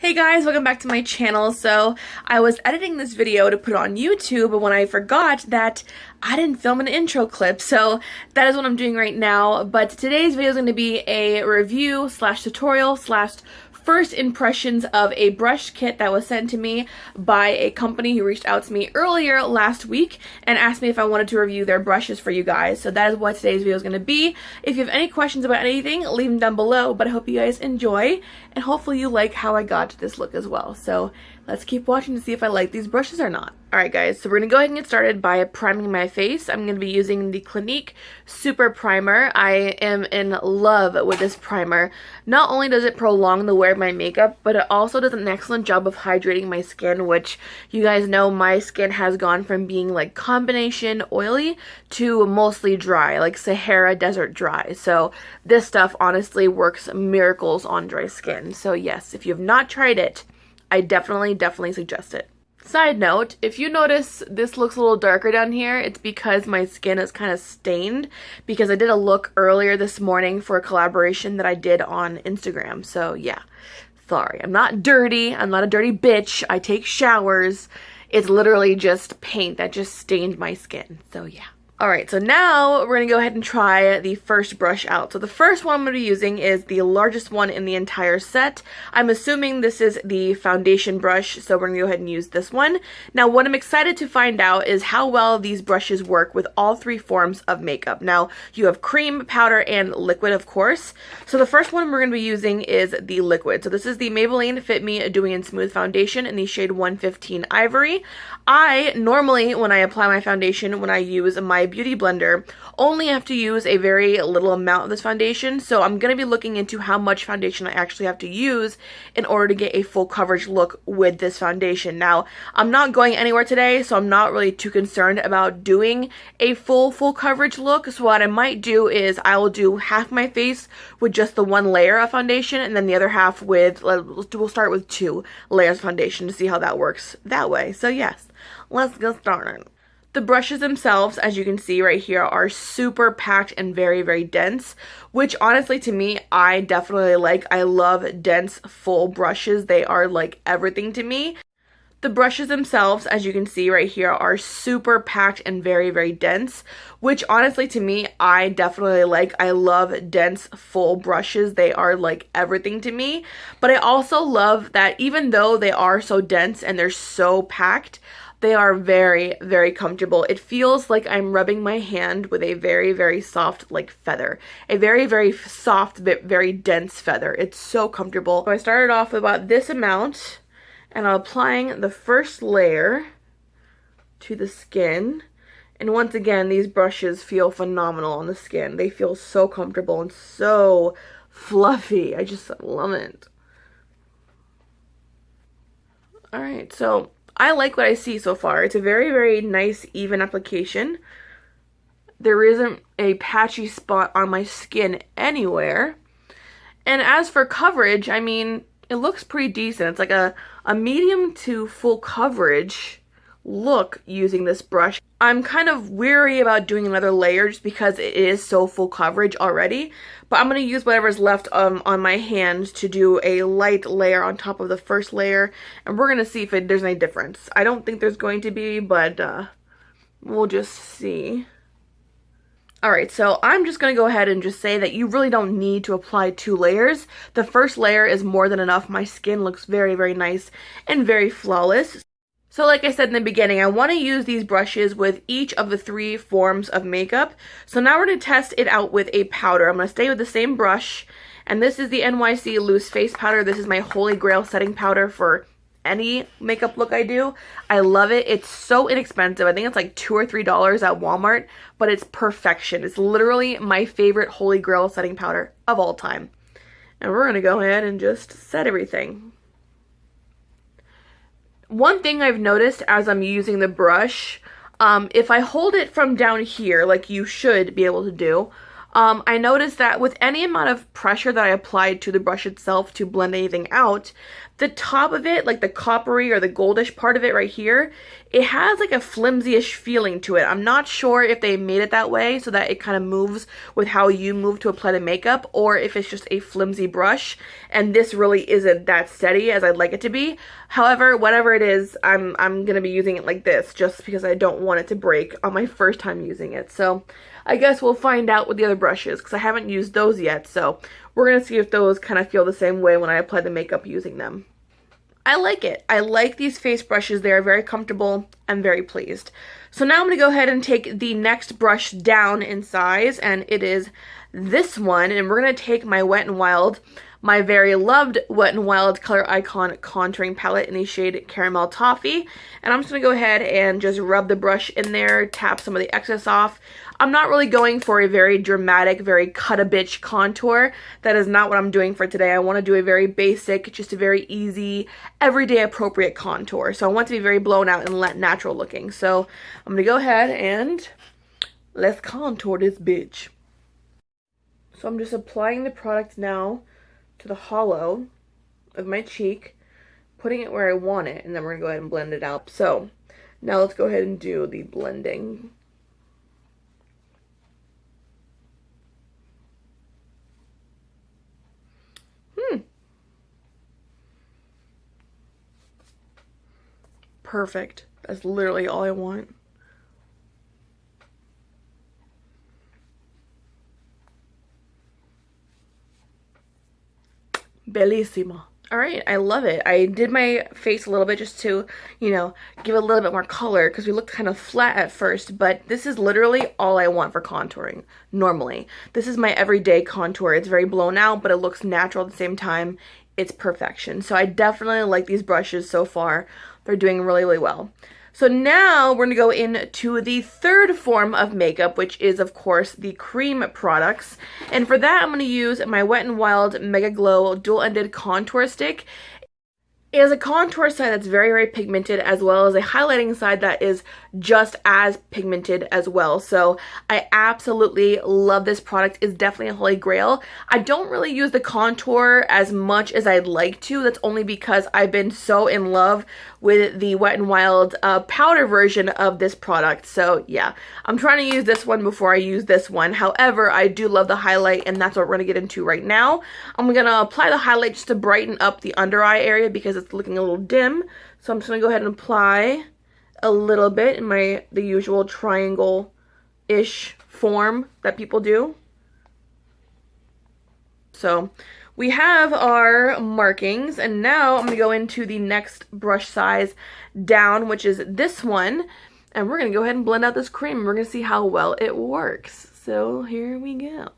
Hey guys, welcome back to my channel. So I was editing this video to put it on YouTube, but when I forgot that I didn't film an intro clip, so that is what I'm doing right now. But today's video is going to be a review slash tutorial slash first impressions of a brush kit that was sent to me by a company who reached out to me earlier last week and asked me if I wanted to review their brushes for you guys. So that is what today's video is going to be. If you have any questions about anything, leave them down below, but I hope you guys enjoy and hopefully you like how I got to this look as well. So let's keep watching to see if I like these brushes or not. Alright guys, so we're going to go ahead and get started by priming my face. I'm going to be using the Clinique Super Primer. I am in love with this primer. Not only does it prolong the wear of my makeup, but it also does an excellent job of hydrating my skin, which you guys know my skin has gone from being like combination oily to mostly dry, like Sahara Desert dry. So this stuff honestly works miracles on dry skin. So yes, if you have not tried it, I definitely suggest it. Side note, if you notice this looks a little darker down here, it's because my skin is kind of stained because I did a look earlier this morning for a collaboration that I did on Instagram. So yeah, sorry. I'm not dirty. I'm not a dirty bitch. I take showers. It's literally just paint that just stained my skin. So yeah. Alright, so now we're going to go ahead and try the first brush out. So the first one I'm going to be using is the largest one in the entire set. I'm assuming this is the foundation brush, so we're going to go ahead and use this one. Now what I'm excited to find out is how well these brushes work with all three forms of makeup. Now you have cream, powder, and liquid of course. So the first one we're going to be using is the liquid. So this is the Maybelline Fit Me Dewy and Smooth Foundation in the shade 115 Ivory. I normally, when I apply my foundation, when I use my beauty blender, only have to use a very little amount of this foundation, so I'm going to be looking into how much foundation I actually have to use in order to get a full coverage look with this foundation. Now, I'm not going anywhere today, so I'm not really too concerned about doing a full coverage look, so what I might do is I will do half my face with just the one layer of foundation, and then the other half with, we'll start with 2 layers of foundation to see how that works that way. So yes, let's get started. The brushes themselves, as you can see right here, are super packed and very dense, which honestly to me, I definitely like. I love dense, full brushes. They are like everything to me. The brushes themselves, as you can see right here, are super packed and very dense, which honestly to me, I definitely like. I love dense, full brushes. They are like everything to me. But I also love that even though they are so dense and they're so packed, they are very comfortable. It feels like I'm rubbing my hand with a very soft like feather. A very soft but very dense feather. It's so comfortable. So I started off with about this amount and I'm applying the first layer to the skin. And once again, these brushes feel phenomenal on the skin. They feel so comfortable and so fluffy. I just love it. Alright, so I like what I see so far. It's a very nice, even application. There isn't a patchy spot on my skin anywhere. And as for coverage, I mean, it looks pretty decent. It's like a medium to full coverage look using this brush. I'm kind of weary about doing another layer just because it is so full coverage already, but I'm going to use whatever's left on my hand to do a light layer on top of the first layer, and we're going to see if there's any difference. I don't think there's going to be, but we'll just see. Alright, so I'm just going to go ahead and just say that you really don't need to apply 2 layers. The first layer is more than enough. My skin looks very nice and very flawless. So like I said in the beginning, I want to use these brushes with each of the 3 forms of makeup. So now we're going to test it out with a powder. I'm going to stay with the same brush. And this is the NYC Loose Face Powder. This is my holy grail setting powder for any makeup look I do. I love it. It's so inexpensive. I think it's like $2 or $3 at Walmart. But it's perfection. It's literally my favorite holy grail setting powder of all time. And we're going to go ahead and just set everything. One thing I've noticed as I'm using the brush, if I hold it from down here, like you should be able to do, I noticed that with any amount of pressure that I applied to the brush itself to blend anything out, the top of it, like the coppery or the goldish part of it right here, it has like a flimsy-ish feeling to it. I'm not sure if they made it that way so that it kind of moves with how you move to apply the makeup, or if it's just a flimsy brush and this really isn't that steady as I'd like it to be. However, whatever it is, I'm gonna be using it like this just because I don't want it to break on my first time using it. So I guess we'll find out with the other brushes because I haven't used those yet. So we're going to see if those kind of feel the same way when I apply the makeup using them. I like it. I like these face brushes. They are very comfortable. I'm very pleased. So now I'm going to go ahead and take the next brush down in size, and it is this one. And we're going to take my Wet n Wild, my very loved Wet n Wild Color Icon contouring palette in the shade Caramel Toffee. And I'm just going to go ahead and just rub the brush in there, tap some of the excess off. I'm not really going for a very dramatic, very cut-a-bitch contour. That is not what I'm doing for today. I want to do a very basic, just a very easy, everyday appropriate contour. So I want to be very blown out and natural looking. So I'm going to go ahead and let's contour this bitch. So I'm just applying the product now to the hollow of my cheek, putting it where I want it, and then we're going to go ahead and blend it out. So now let's go ahead and do the blending. Perfect. That's literally all I want. Bellissima. Alright, I love it. I did my face a little bit just to, you know, give a little bit more color because we looked kind of flat at first, but this is literally all I want for contouring, normally. This is my everyday contour. It's very blown out, but it looks natural at the same time. It's perfection. So I definitely like these brushes so far. They're doing really, really well. So now we're going to go into the third form of makeup, which is, of course, the cream products. And for that, I'm going to use my Wet n Wild Mega Glow Dual-Ended Contour Stick. It has a contour side that's very, very pigmented, as well as a highlighting side that is just as pigmented as well. So I absolutely love this product. It's definitely a holy grail. I don't really use the contour as much as I'd like to. That's only because I've been so in love with the Wet n Wild powder version of this product. So yeah, I'm trying to use this one before I use this one. However, I do love the highlight, and that's what we're going to get into right now. I'm going to apply the highlight just to brighten up the under eye area because it's looking a little dim. So I'm just going to go ahead and apply a little bit in the usual triangle-ish form that people do. So we have our markings, and now I'm going to go into the next brush size down, which is this one, and we're going to go ahead and blend out this cream, and we're going to see how well it works. So here we go.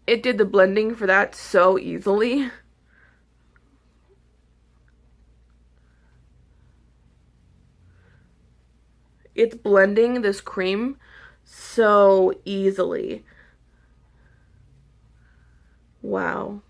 It did the blending for that so easily. It's blending this cream so easily. Wow.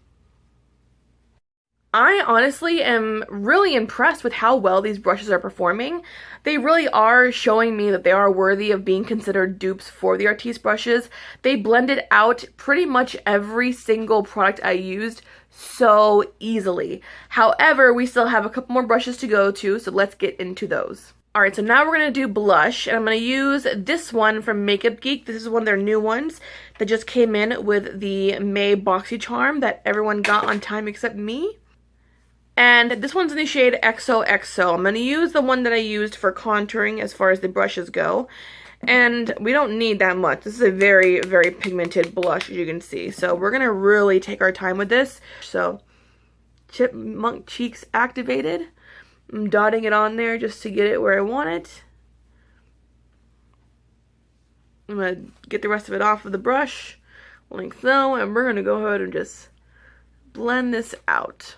I honestly am really impressed with how well these brushes are performing. They really are showing me that they are worthy of being considered dupes for the ARTIS brushes. They blended out pretty much every single product I used so easily. However, we still have a couple more brushes to go to, so let's get into those. Alright, so now we're going to do blush, and I'm going to use this one from Makeup Geek. This is one of their new ones that just came in with the May BoxyCharm that everyone got on time except me. And this one's in the shade XOXO. I'm going to use the one that I used for contouring as far as the brushes go. And we don't need that much. This is a very, very pigmented blush, as you can see. So we're going to really take our time with this. So, chipmunk cheeks activated. I'm dotting it on there just to get it where I want it. I'm going to get the rest of it off of the brush, like so, and we're going to go ahead and just blend this out.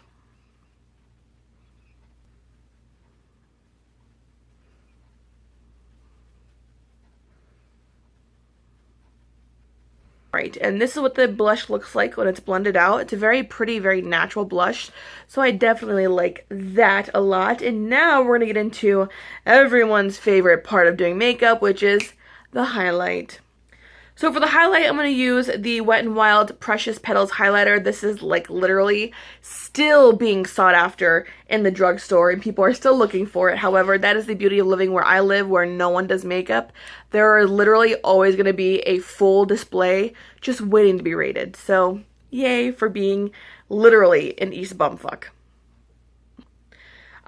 Right, and this is what the blush looks like when it's blended out. It's a very pretty, very natural blush, so I definitely like that a lot. And now we're going to get into everyone's favorite part of doing makeup, which is the highlight. So for the highlight, I'm going to use the Wet n Wild Precious Petals highlighter. This is like literally still being sought after in the drugstore and people are still looking for it. However, that is the beauty of living where I live, where no one does makeup. There are literally always going to be a full display just waiting to be rated. So yay for being literally an East Bumfuck.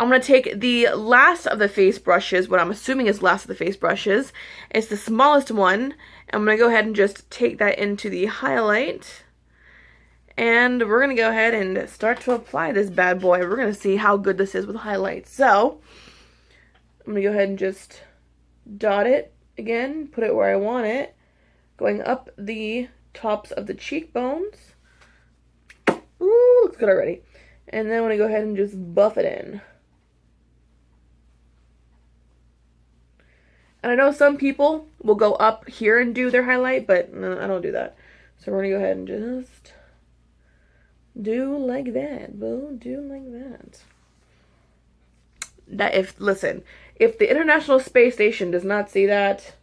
I'm going to take the last of the face brushes, what I'm assuming is last of the face brushes. It's the smallest one. I'm going to go ahead and just take that into the highlight. And we're going to go ahead and start to apply this bad boy. We're going to see how good this is with highlights. So, I'm going to go ahead and just dot it again, put it where I want it, going up the tops of the cheekbones. Ooh, looks good already. And then I'm going to go ahead and just buff it in. And I know some people will go up here and do their highlight, but no, I don't do that. So we're going to go ahead and just do like that, boo. Do like that. Listen, if the International Space Station does not see that,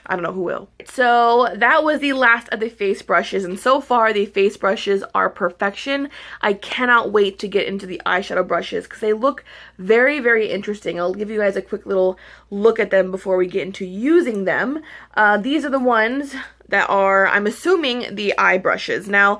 I don't know who will. So that was the last of the face brushes, and so far the face brushes are perfection. I cannot wait to get into the eyeshadow brushes because they look very, very interesting. I'll give you guys a quick little look at them before we get into using them. These are the ones that are, I'm assuming, the eye brushes. Now,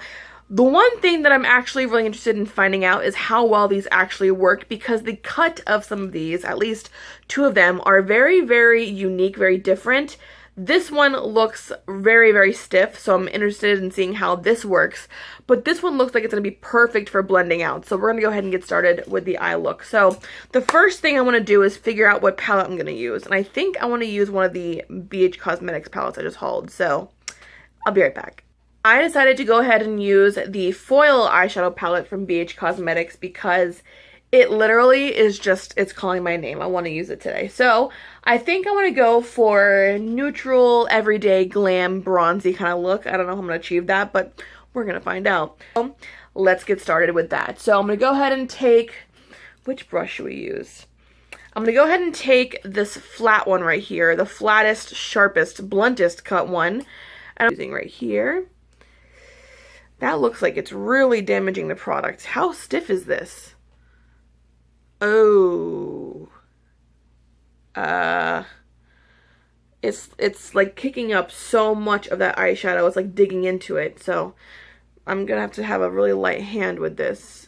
the one thing that I'm actually really interested in finding out is how well these actually work, because the cut of some of these, at least two of them, are very, very unique, very different. This one looks very, very stiff, so I'm interested in seeing how this works. But this one looks like it's going to be perfect for blending out. So we're going to go ahead and get started with the eye look. So the first thing I want to do is figure out what palette I'm going to use. And I think I want to use one of the BH Cosmetics palettes I just hauled. So I'll be right back. I decided to go ahead and use the foil eyeshadow palette from BH Cosmetics because it literally is just, it's calling my name. I want to use it today. So I think I want to go for neutral, everyday, glam, bronzy kind of look. I don't know how I'm going to achieve that, but we're going to find out. So let's get started with that. So I'm going to go ahead and take, which brush should we use? I'm going to go ahead and take this flat one right here, the flattest, sharpest, bluntest cut one. And I'm using right here. That looks like it's really damaging the product. How stiff is this? Oh. It's like kicking up so much of that eyeshadow. It's like digging into it. So I'm gonna have to have a really light hand with this.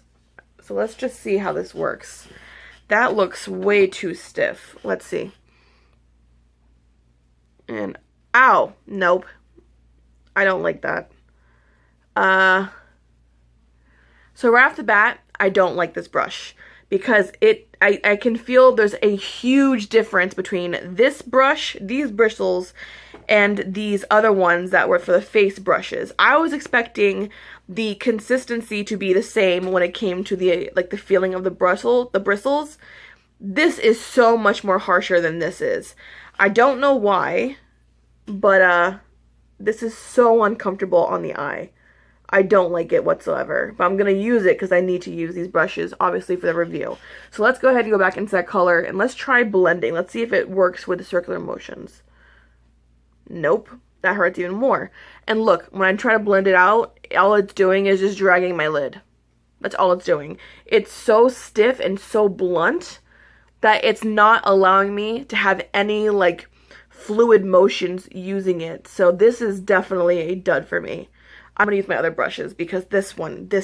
So let's just see how this works. That looks way too stiff. Let's see. And ow, nope. I don't like that. So right off the bat, I don't like this brush because I can feel there's a huge difference between this brush, these bristles, and these other ones that were for the face brushes. I was expecting the consistency to be the same when it came to the feeling of the bristles. This is so much more harsher than this is. I don't know why, but this is so uncomfortable on the eye. I don't like it whatsoever, but I'm going to use it because I need to use these brushes, obviously, for the review. So let's go ahead and go back into that color, and let's try blending. Let's see if it works with the circular motions. Nope, that hurts even more. And look, when I try to blend it out, all it's doing is just dragging my lid. That's all it's doing. It's so stiff and so blunt that it's not allowing me to have any, like, fluid motions using it. So this is definitely a dud for me. I'm going to use my other brushes because this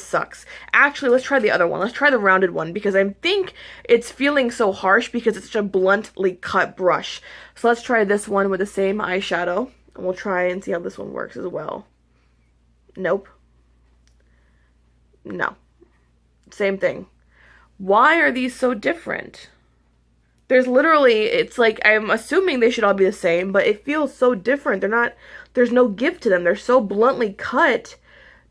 sucks. Actually, let's try the other one. Let's try the rounded one because I think it's feeling so harsh because it's such a bluntly cut brush. So let's try this one with the same eyeshadow. And we'll try and see how this one works as well. Nope. No. Same thing. Why are these so different? There's literally, it's like, I'm assuming they should all be the same, but it feels so different. They're not, there's no give to them. They're so bluntly cut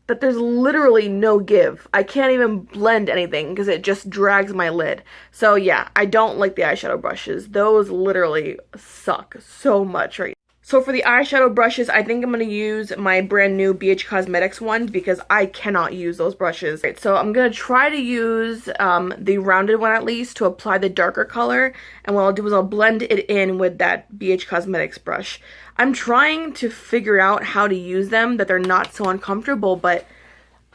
that there's literally no give. I can't even blend anything because it just drags my lid. So yeah, I don't like the eyeshadow brushes. Those literally suck so much right now. So for the eyeshadow brushes, I think I'm going to use my brand new BH Cosmetics ones because I cannot use those brushes. Right, so I'm going to try to use the rounded one at least to apply the darker color. And what I'll do is I'll blend it in with that BH Cosmetics brush. I'm trying to figure out how to use them, that they're not so uncomfortable, but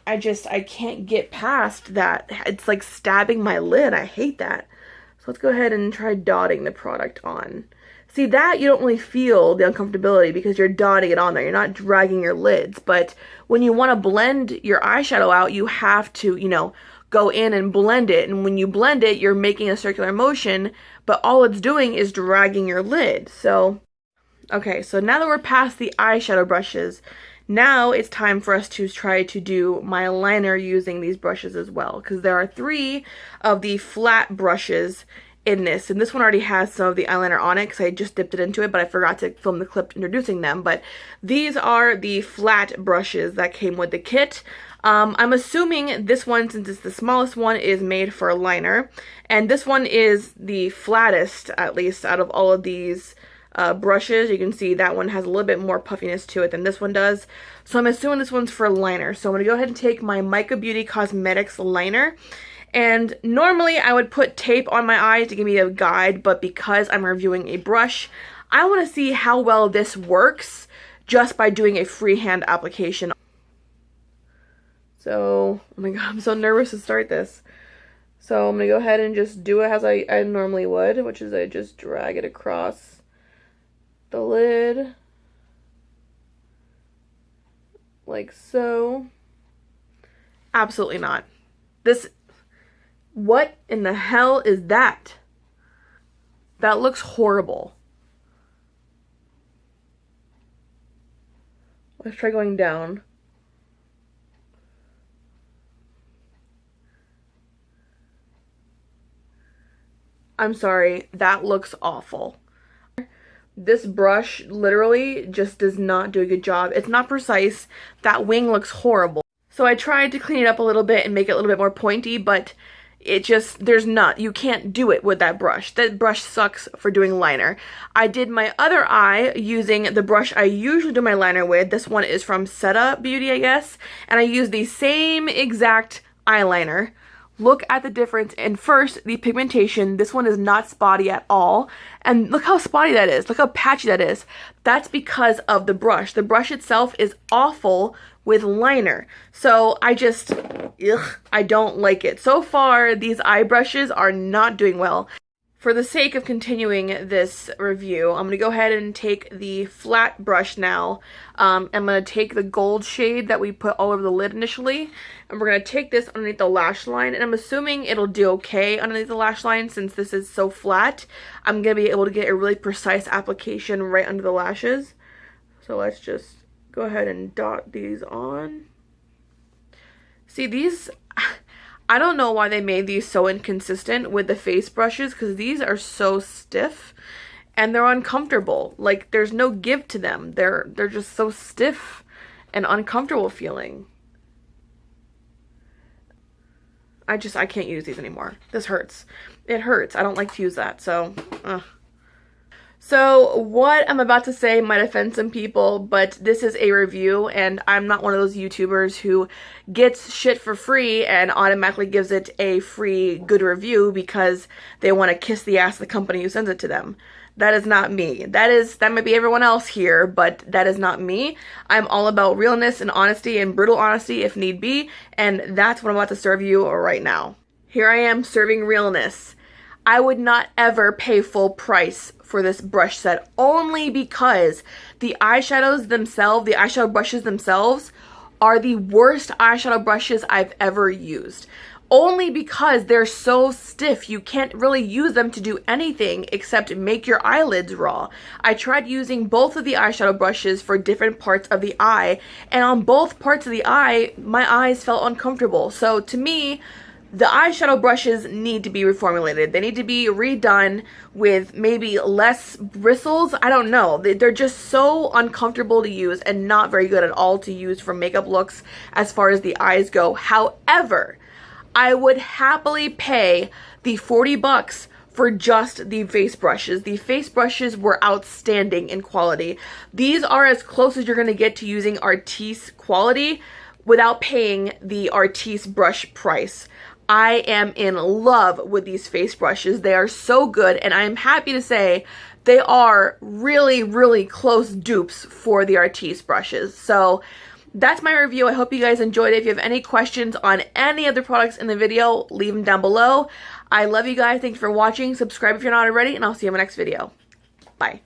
I can't get past that. It's like stabbing my lid. I hate that. So let's go ahead and try dotting the product on. See, that you don't really feel the uncomfortability because you're dotting it on there. You're not dragging your lids. But when you want to blend your eyeshadow out, you have to, you know, go in and blend it. And when you blend it, you're making a circular motion, but all it's doing is dragging your lid. So, okay, so now that we're past the eyeshadow brushes, now it's time for us to try to do my liner using these brushes as well. Because there are 3 of the flat brushes in this, and this one already has some of the eyeliner on it because I just dipped it into it, but I forgot to film the clip introducing them. But these are the flat brushes that came with the kit. I'm assuming this one, since it's the smallest one, is made for a liner, and this one is the flattest, at least out of all of these brushes. You can see that one has a little bit more puffiness to it than this one does, so I'm assuming this one's for a liner. So I'm going to go ahead and take my Mica Beauty Cosmetics liner. And normally I would put tape on my eyes to give me a guide, but because I'm reviewing a brush, I want to see how well this works just by doing a freehand application. So, oh my god, I'm so nervous to start this. So I'm going to go ahead and just do it as I normally would, which is I just drag it across the lid, like so. Absolutely not. What in the hell is that? That looks horrible. Let's try going down. I'm sorry, that looks awful. This brush literally just does not do a good job. It's not precise. That wing looks horrible. So I tried to clean it up a little bit and make it a little bit more pointy, but it just, you can't do it with that brush. That brush sucks for doing liner. I did my other eye using the brush I usually do my liner with. This one is from Seta Beauty, I guess. And I used the same exact eyeliner. Look at the difference. And first, the pigmentation. This one is not spotty at all. And look how spotty that is. Look how patchy that is. That's because of the brush. The brush itself is awful with liner. So I don't like it. So far, these eye brushes are not doing well. For the sake of continuing this review, I'm going to go ahead and take the flat brush now. I'm going to take the gold shade that we put all over the lid initially, and we're going to take this underneath the lash line, and I'm assuming it'll do okay underneath the lash line since this is so flat. I'm going to be able to get a really precise application right under the lashes. So let's just go ahead and dot these on. See, these, I don't know why they made these so inconsistent with the face brushes, because these are so stiff and they're uncomfortable. Like, there's no give to them. They're just so stiff and uncomfortable feeling. I can't use these anymore. This hurts. It hurts. I don't like to use that, so So what I'm about to say might offend some people, but this is a review, and I'm not one of those YouTubers who gets shit for free and automatically gives it a free good review because they want to kiss the ass of the company who sends it to them. That is not me. That might be everyone else here, but that is not me. I'm all about realness and honesty and brutal honesty if need be, and that's what I'm about to serve you right now. Here I am serving realness. I would not ever pay full price for this brush set only because the eyeshadows themselves, the eyeshadow brushes themselves, are the worst eyeshadow brushes I've ever used. Only because they're so stiff, you can't really use them to do anything except make your eyelids raw. I tried using both of the eyeshadow brushes for different parts of the eye, and on both parts of the eye, my eyes felt uncomfortable. So to me, the eyeshadow brushes need to be reformulated. They need to be redone with maybe less bristles. I don't know. They're just so uncomfortable to use and not very good at all to use for makeup looks as far as the eyes go. However, I would happily pay the $40 for just the face brushes. The face brushes were outstanding in quality. These are as close as you're going to get to using ARTIS quality without paying the ARTIS brush price. I am in love with these face brushes. They are so good, and I'm happy to say they are really, really close dupes for the ARTIS brushes. So that's my review. I hope you guys enjoyed it. If you have any questions on any of the products in the video, leave them down below. I love you guys. Thanks for watching. Subscribe if you're not already, and I'll see you in my next video. Bye.